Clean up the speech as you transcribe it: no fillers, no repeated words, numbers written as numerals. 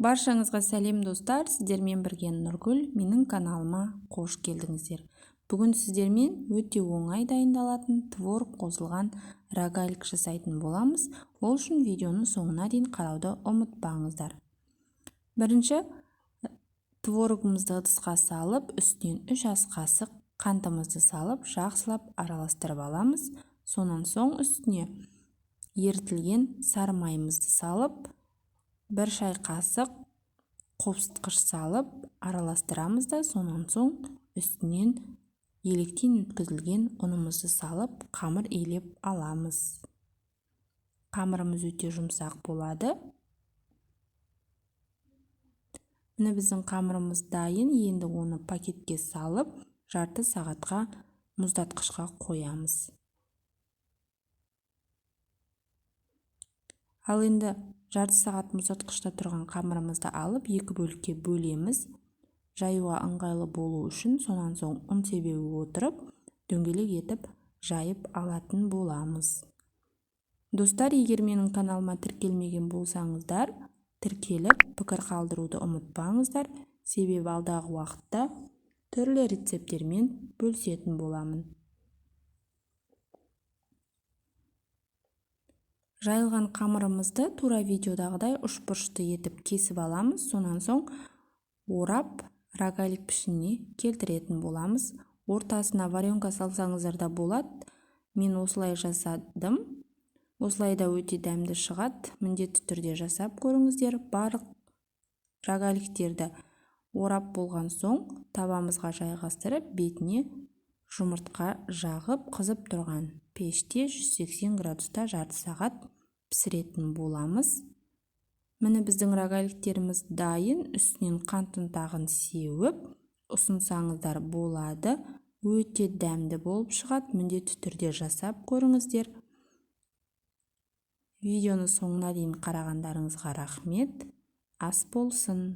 Баршаңызға сәлем достар, сіздермен бірге Нұргүл, менің каналыма қош келдіңіздер. Бүгін сіздермен өте оңай дайындалатын творог қосылған рогалик жасайтын боламыз. Ол үшін видеоны соңына дейін қарауды ұмытпаңыздар. Бірінші творогымызды ыдысқа салып, үстінен 3 ас қасық қантымызды салып, жақсылап араластырып аламыз. Сонан соң үстіне ерітілген сары майымызды салып, 1 шай қасық қопсытқыш салып араластырамыз да, сонан соң үстінен електен өткізілген ұнымызды салып қамыр илеп аламыз. Қамырымыз өте жұмсақ болады. Міне біздің қамырымыз дайын. Енді оны пакетке салып, жарты сағатқа мұздатқышқа қоямыз. Ал енді жарты сағат мұздатқышта тұрған қамырымызды алып, 2 бөлікке бөлеміз. Жаюға ыңғайлы болу үшін, сонан соң ұн себе отырып, дөңгелек етіп жайып алатын боламыз. Достар, егер менің каналыма тіркелмеген болсаңыздар, тіркеліп, пікір қалдыруды ұмытпаңыздар. Себебі алдағы уақытта түрлі рецепттермен бөлісетін боламын. Жайылған қамырымызды тура видеодағыдай үшбұрышты етіп кесіп аламыз. Сонан соң орап рогалик пішініне келтіретін боламыз. Ортасына варенка салсаңыздар да болады. Мен осылай жасадым. Осылай да өте дәмді шығады. Міндетті түрде жасап көріңіздер. Барлық рогаликтерді орап болған соң табамызға жайғастырып, бетіне жұмыртқа жағып, қызып тұрған пеште 180 градуста жарты сағат пісіретін боламыз. Міне біздің рогаликтеріміз дайын. Үстінен қант ұнтағын сеуіп ұсынсаңыздар болады. Өте дәмді болып шығады. Міндетті түрде жасап көріңіздер. Видеоны соңына дейін қарағандарыңызға рахмет. Ас болсын.